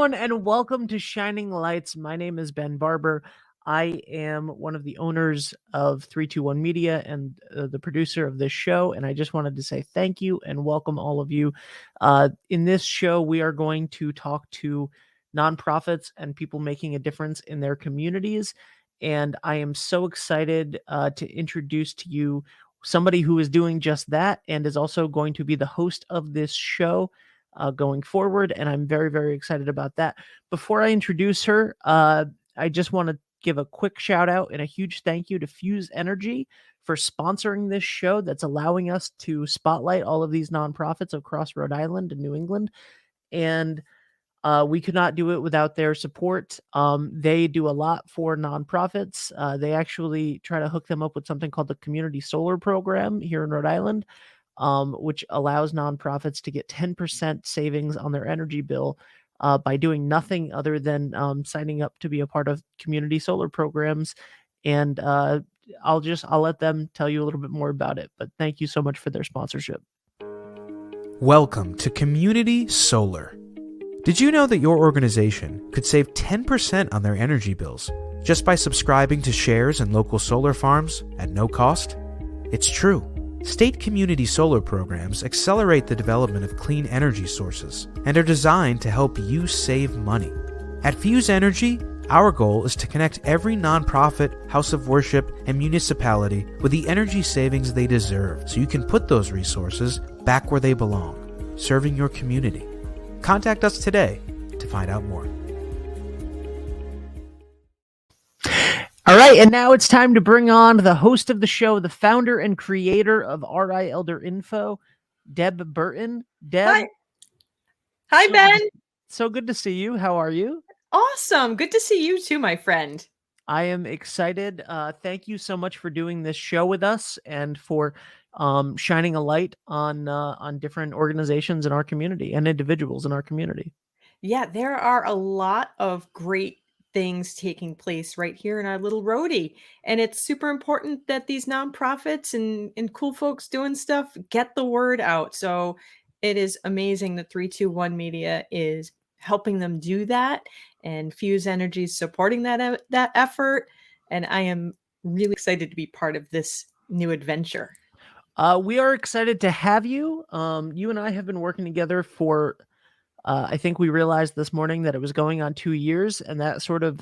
everyone, and welcome to Shining Lights. My name is Ben Barber. I am one of the owners of 321 Media and the producer of this show, and I just wanted to say thank you and welcome all of you. In this show, we are going to talk to nonprofits and people making a difference in their communities, and I am so excited to introduce to you somebody who is doing just that and is also going to be the host of this show going forward, and I'm very, very excited about that. Before I introduce her, I just want to give a quick shout out and a huge thank you to Fuse Energy for sponsoring this show that's allowing us to spotlight all of these nonprofits across Rhode Island and New England. And we could not do it without their support. They do a lot for nonprofits. They actually try to hook them up with something called the Community Solar Program here in Rhode Island, which allows nonprofits to get 10% savings on their energy bill by doing nothing other than signing up to be a part of community solar programs. And I'll let them tell you a little bit more about it. But thank you so much for their sponsorship. Welcome to Community Solar. Did you know that your organization could save 10% on their energy bills just by subscribing to shares in local solar farms at no cost? It's true. State community solar programs accelerate the development of clean energy sources and are designed to help you save money. At Fuse Energy, our goal is to connect every nonprofit, house of worship, and municipality with the energy savings they deserve so you can put those resources back where they belong, serving your community. Contact us today to find out more. All right, and now it's time to bring on the host of the show, the founder and creator of RI Elder Info, Deb Burton. Deb. Hi, Ben. So good to see you. How are you? Awesome. Good to see you too, my friend. I am excited. Thank you so much for doing this show with us and for shining a light on different organizations in our community and individuals in our community. Yeah, there are a lot of great things taking place right here in our little roadie. And it's super important that these nonprofits and cool folks doing stuff get the word out. So it is amazing that 321 Media is helping them do that. And Fuse Energy is supporting that effort. And I am really excited to be part of this new adventure. We are excited to have you. You and I have been working together for I think we realized this morning that it was going on 2 years, and that sort of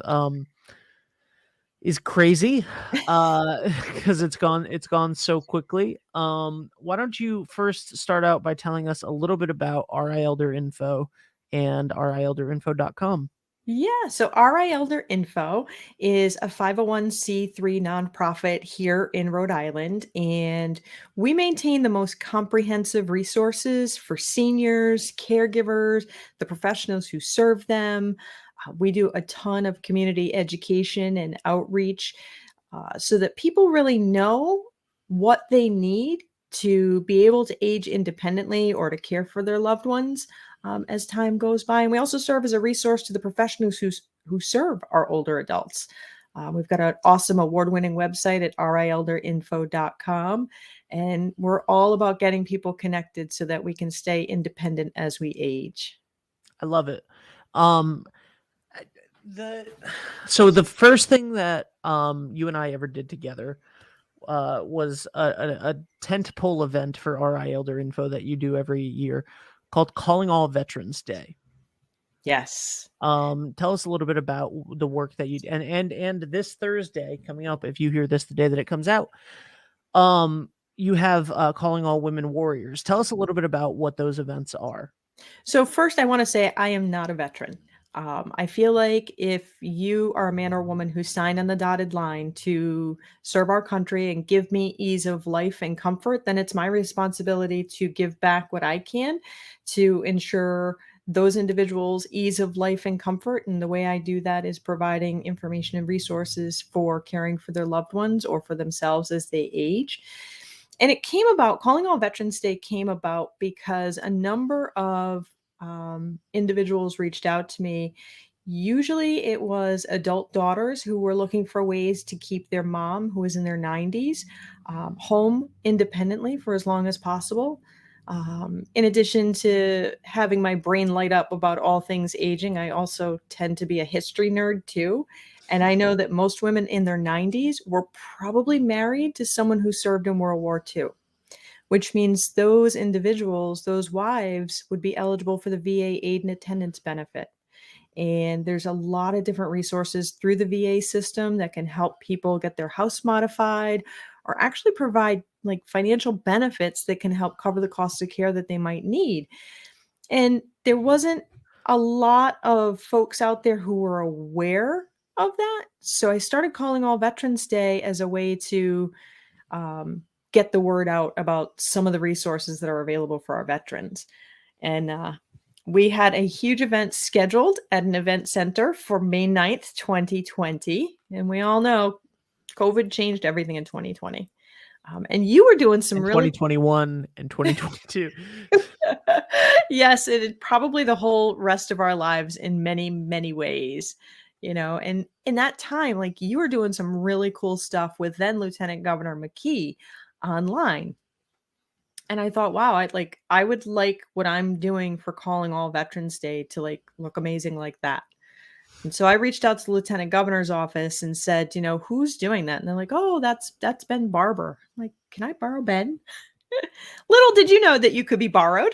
is crazy because it's gone so quickly. Why don't you first start out by telling us a little bit about RI Elder Info and rielderinfo.com? Yeah, so RI Elder Info is a 501c3 nonprofit here in Rhode Island, and we maintain the most comprehensive resources for seniors, caregivers, the professionals who serve them. We do a ton of community education and outreach so that people really know what they need to be able to age independently or to care for their loved ones as time goes by. And we also serve as a resource to the professionals who serve our older adults. We've got an awesome award-winning website at rielderinfo.com. And we're all about getting people connected so that we can stay independent as we age. I love it. So the first thing that you and I ever did together was a tentpole event for RI Elder Info that you do every year called Calling All Veterans Day. Yes. Tell us a little bit about the work that you and this Thursday coming up, if you hear this the day that it comes out, you have Calling All Women Warriors. Tell us a little bit about what those events are. So first, I want to say I am not a veteran. I feel like if you are a man or woman who signed on the dotted line to serve our country and give me ease of life and comfort, then it's my responsibility to give back what I can to ensure those individuals ease of life and comfort. And the way I do that is providing information and resources for caring for their loved ones or for themselves as they age. And it came about, Calling All Veterans Day came about because a number of individuals reached out to me. Usually it was adult daughters who were looking for ways to keep their mom, who was in their 90s, home independently for as long as possible. In addition to having my brain light up about all things aging, I also tend to be a history nerd too. And I know that most women in their 90s were probably married to someone who served in World War II, which means those individuals, those wives, would be eligible for the VA aid and attendance benefit. And there's a lot of different resources through the VA system that can help people get their house modified or actually provide like financial benefits that can help cover the cost of care that they might need. And there wasn't a lot of folks out there who were aware of that. So I started calling all Veterans Day as a way to get the word out about some of the resources that are available for our veterans. And we had a huge event scheduled at an event center for May 9th, 2020. And we all know COVID changed everything in 2020. And you were doing some in really 2021 and 2022. yes, it is probably the whole rest of our lives in many, many ways, and in that time, like you were doing some really cool stuff with then Lieutenant Governor McKee online. And I thought, wow, I would like what I'm doing for calling all Veterans Day to like look amazing like that. And so I reached out to the Lieutenant Governor's office and said, who's doing that? And they're like, oh, that's Ben Barber. I'm like, can I borrow Ben? Little did you know that you could be borrowed.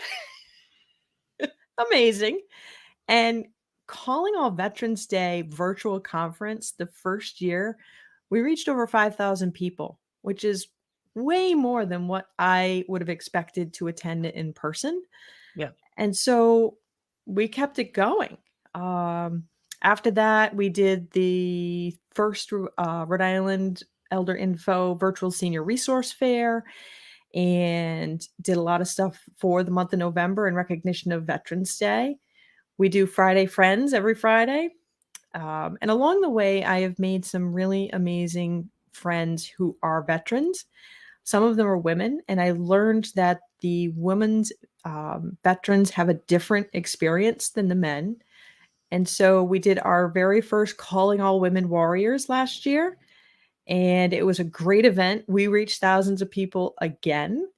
Amazing. And calling all Veterans Day virtual conference the first year, we reached over 5,000 people, which is way more than what I would have expected to attend it in person. Yeah. And so we kept it going. After that, we did the first Rhode Island Elder Info Virtual Senior Resource Fair and did a lot of stuff for the month of November in recognition of Veterans Day. We do Friday Friends every Friday. And along the way, I have made some really amazing friends who are veterans. Some of them are women, and I learned that the women's veterans have a different experience than the men. And so we did our very first Calling All Women Warriors last year, and it was a great event. We reached thousands of people again,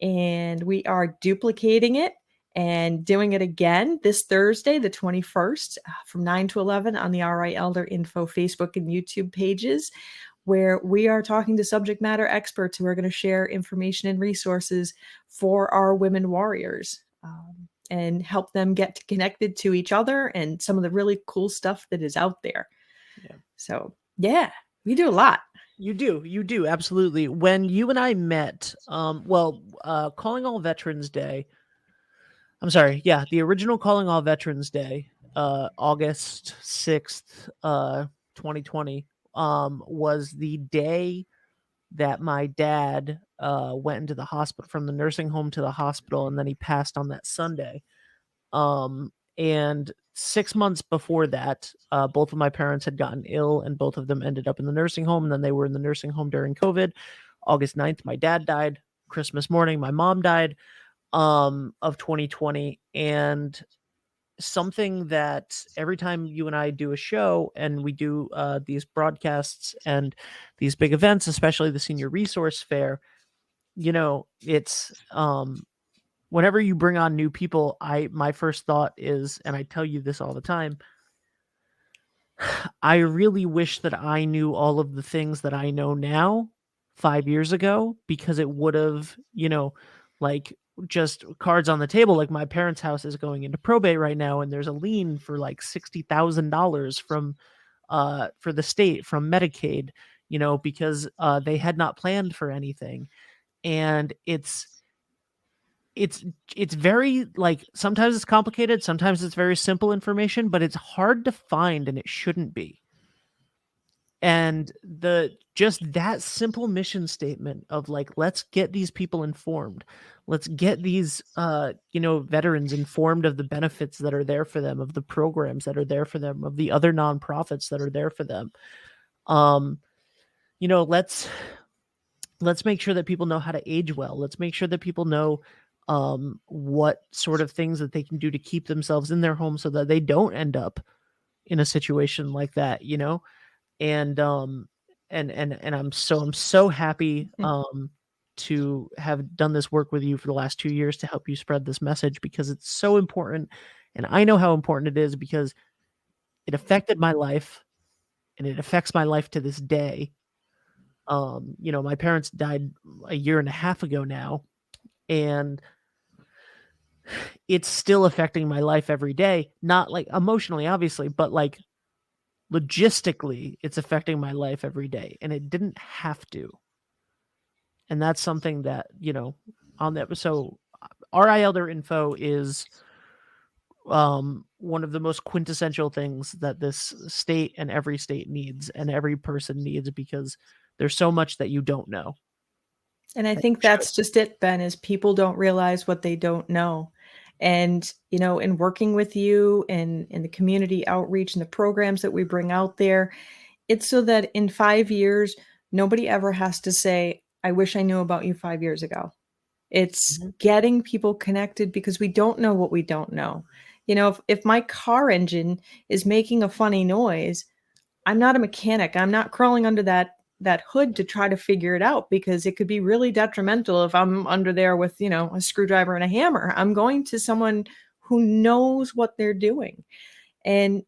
and we are duplicating it and doing it again this Thursday, the 21st, from 9 to 11 on the RI Elder Info Facebook and YouTube pages, where we are talking to subject matter experts who are going to share information and resources for our women warriors and help them get connected to each other and some of the really cool stuff that is out there. Yeah. So, yeah, we do a lot. You do. Absolutely. When you and I met, Calling All Veterans Day, I'm sorry. Yeah. The original Calling All Veterans Day, August 6th, 2020, was the day that my dad went into the hospital, from the nursing home to the hospital, and then he passed on that Sunday. And 6 months before that, both of my parents had gotten ill, and both of them ended up in the nursing home. And then they were in the nursing home during COVID. August 9th, my dad died. Christmas morning, my mom died, of 2020. And something that every time you and I do a show and we do these broadcasts and these big events, especially the Senior Resource Fair, it's whenever you bring on new people, my first thought is, and I tell you this all the time, I really wish that I knew all of the things that I know now 5 years ago, because it would have, like, just cards on the table. Like, my parents' house is going into probate right now, and there's a lien for like $60,000 from for the state from Medicaid, because they had not planned for anything. And it's very, like, sometimes it's complicated, sometimes it's very simple information, but it's hard to find, and it shouldn't be. And just that simple mission statement of like, let's get these people informed. Let's get these, veterans informed of the benefits that are there for them, of the programs that are there for them, of the other nonprofits that are there for them. Let's make sure that people know how to age well. Let's make sure that people know what sort of things that they can do to keep themselves in their home so that they don't end up in a situation like that, and I'm so happy to have done this work with you for the last 2 years to help you spread this message, because it's so important. And I know how important it is because it affected my life and it affects my life to this day. My parents died a year and a half ago now, and it's still affecting my life every day. Not like emotionally, obviously, but like logistically, it's affecting my life every day, and it didn't have to. And that's something that, on that. So RI Elder info is one of the most quintessential things that this state and every state needs and every person needs, because there's so much that you don't know. And I think that's just it, Ben, is people don't realize what they don't know. And, in working with you and in the community outreach and the programs that we bring out there, it's so that in 5 years, nobody ever has to say, I wish I knew about you 5 years ago. It's getting people connected because we don't know what we don't know. If my car engine is making a funny noise, I'm not a mechanic. I'm not crawling under that hood to try to figure it out, because it could be really detrimental if I'm under there with, a screwdriver and a hammer. I'm going to someone who knows what they're doing. And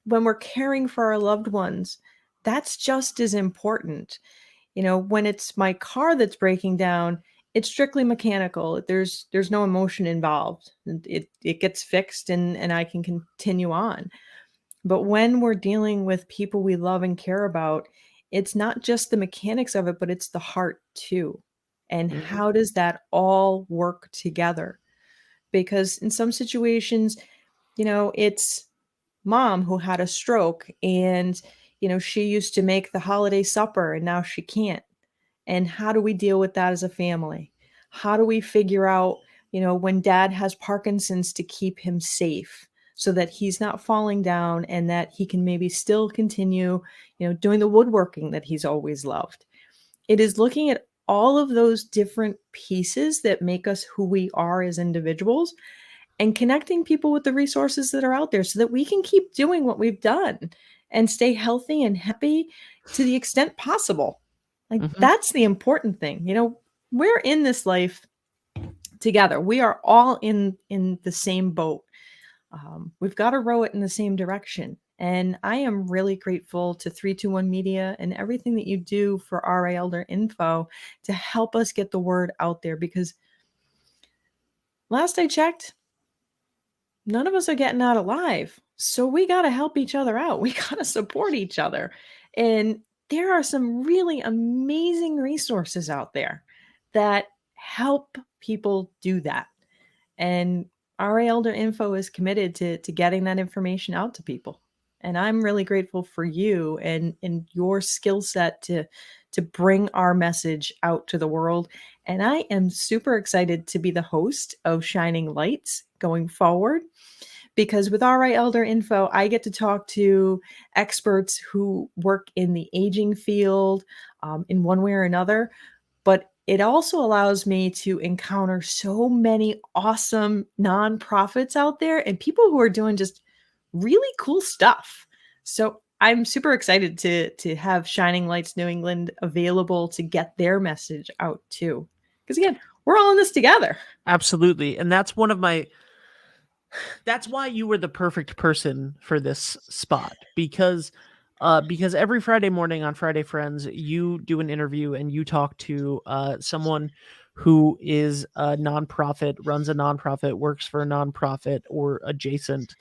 when we're caring for our loved ones, that's just as important. When it's my car that's breaking down, it's strictly mechanical. There's no emotion involved. It gets fixed and I can continue on. But when we're dealing with people we love and care about, it's not just the mechanics of it, but it's the heart too. And how does that all work together? Because in some situations, it's mom who had a stroke and, she used to make the holiday supper and now she can't. And how do we deal with that as a family? How do we figure out, when dad has Parkinson's, to keep him safe so that he's not falling down and that he can maybe still continue, doing the woodworking that he's always loved? It is looking at all of those different pieces that make us who we are as individuals and connecting people with the resources that are out there so that we can keep doing what we've done and stay healthy and happy to the extent possible. Like, that's the important thing. We're in this life together. We are all in the same boat. We've got to row it in the same direction. And I am really grateful to 321 Media and everything that you do for RA Elder Info to help us get the word out there, because last I checked, none of us are getting out alive. So we got to help each other out. We got to support each other. And there are some really amazing resources out there that help people do that. And RA Elder Info is committed to getting that information out to people. And I'm really grateful for you and your skill set to bring our message out to the world. And I am super excited to be the host of Shining Lights going forward, because with RA Elder Info, I get to talk to experts who work in the aging field in one way or another. But it also allows me to encounter so many awesome nonprofits out there and people who are doing just really cool stuff. So I'm super excited to have Shining Lights New England available to get their message out too. Because again, we're all in this together. Absolutely. And that's why you were the perfect person for this spot, because every Friday morning on Friday Friends, you do an interview and you talk to someone who is a nonprofit, runs a nonprofit, works for a nonprofit or adjacent,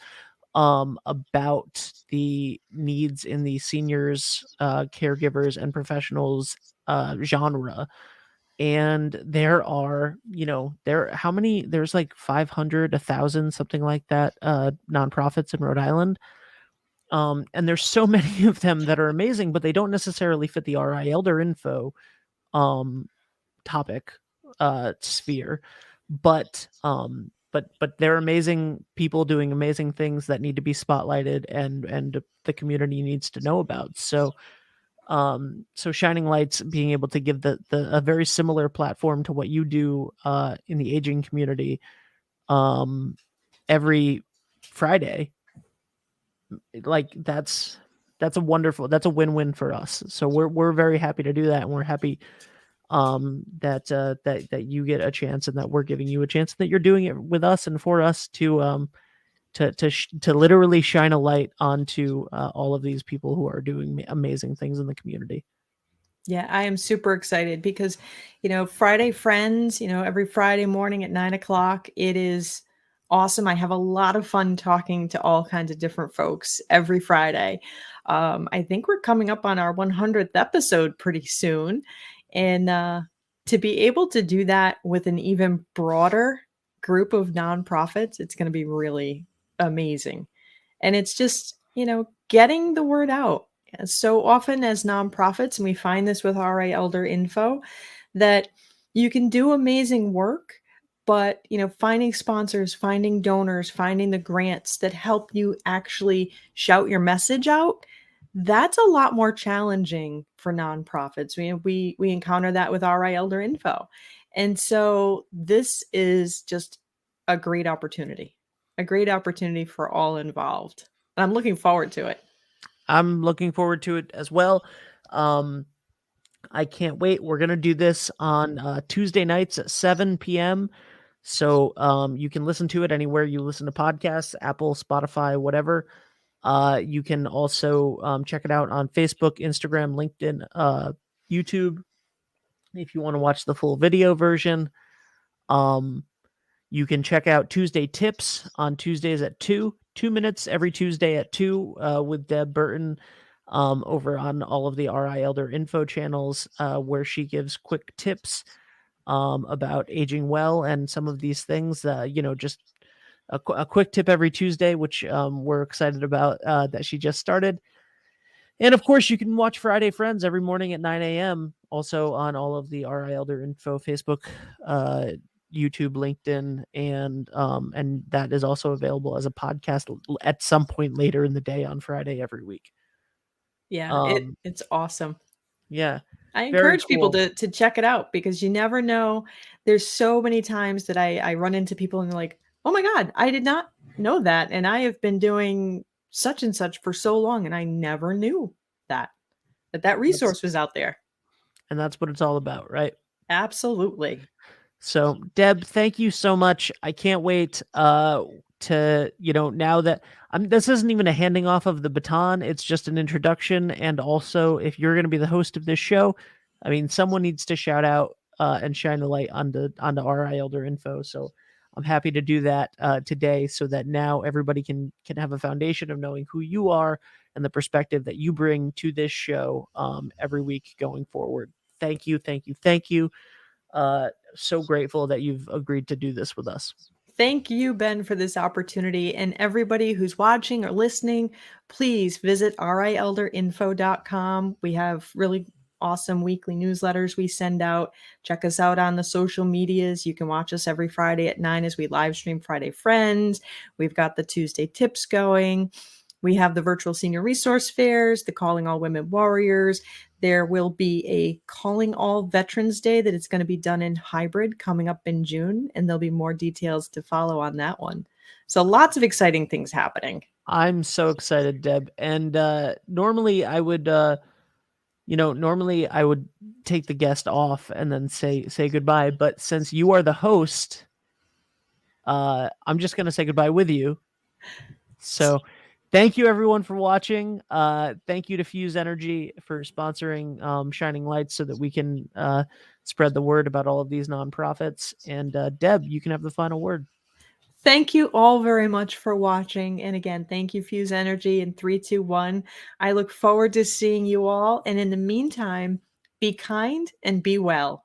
about the needs in the seniors, caregivers, and professionals genre. And there are, how many, there's like 500, 1,000, something like that, nonprofits in Rhode Island. And there's so many of them that are amazing, but they don't necessarily fit the RI Elder Info topic sphere. But they're amazing people doing amazing things that need to be spotlighted and the community needs to know about. So Shining Lights being able to give a very similar platform to what you do in the aging community every Friday, like that's a win-win for us. So we're very happy to do that, and we're happy that you get a chance, and that we're giving you a chance, and that you're doing it with us and for us to literally shine a light onto all of these people who are doing amazing things in the community. Yeah, I am super excited because, Friday Friends, every Friday morning at 9 o'clock, it is awesome. I have a lot of fun talking to all kinds of different folks every Friday. I think we're coming up on our 100th episode pretty soon. And to be able to do that with an even broader group of nonprofits, it's going to be really amazing. And it's just, getting the word out. So often as nonprofits, and we find this with RA Elder Info, that you can do amazing work, but finding sponsors, finding donors, finding the grants that help you actually shout your message out, that's a lot more challenging for nonprofits. We encounter that with RA Elder Info. And so this is just a great opportunity for all involved. And I'm looking forward to it. I'm looking forward to it as well. I can't wait. We're going to do this on Tuesday nights at 7 p.m. So you can listen to it anywhere you listen to podcasts, Apple, Spotify, whatever. You can also check it out on Facebook, Instagram, LinkedIn, YouTube. If you want to watch the full video version, you can check out Tuesday Tips on Tuesdays at 2 minutes every Tuesday at 2 with Deb Burton over on all of the RI Elder Info channels, where she gives quick tips about aging well and some of these things. Just a quick tip every Tuesday, which we're excited about that she just started. And of course, you can watch Friday Friends every morning at 9 a.m. also on all of the RI Elder Info Facebook, YouTube, LinkedIn, and that is also available as a podcast at some point later in the day on Friday every week. Yeah, it's awesome. Yeah. I encourage people to check it out, because you never know. There's so many times that I run into people and they're like, oh my God, I did not know that. And I have been doing such and such for so long, and I never knew that resource was out there. And that's what it's all about, right? Absolutely. So, Deb, thank you so much. I can't wait to, now that this isn't even a handing off of the baton, it's just an introduction. And also, if you're going to be the host of this show, I mean, someone needs to shout out and shine the light onto RI Elder Info. So I'm happy to do that today, so that now everybody can have a foundation of knowing who you are and the perspective that you bring to this show every week going forward. Thank you, thank you, thank you. So grateful that you've agreed to do this with us. Thank you, Ben, for this opportunity. And everybody who's watching or listening, please visit rielderinfo.com. We have really awesome weekly newsletters we send out. Check us out on the social medias. You can watch us every Friday at 9 as we live stream Friday Friends. We've got the Tuesday Tips going. We have the virtual senior resource fairs, the Calling All Women Warriors. There will be a Calling All Veterans Day that is going to be done in hybrid coming up in June, and there'll be more details to follow on that one. So lots of exciting things happening. I'm so excited, Deb. And normally I would take the guest off and then say goodbye. But since you are the host, I'm just going to say goodbye with you. So thank you, everyone, for watching. Thank you to Fuse Energy for sponsoring Shining Lights, so that we can spread the word about all of these nonprofits. And Deb, you can have the final word. Thank you all very much for watching. And again, thank you, Fuse Energy and 321. I look forward to seeing you all. And in the meantime, be kind and be well.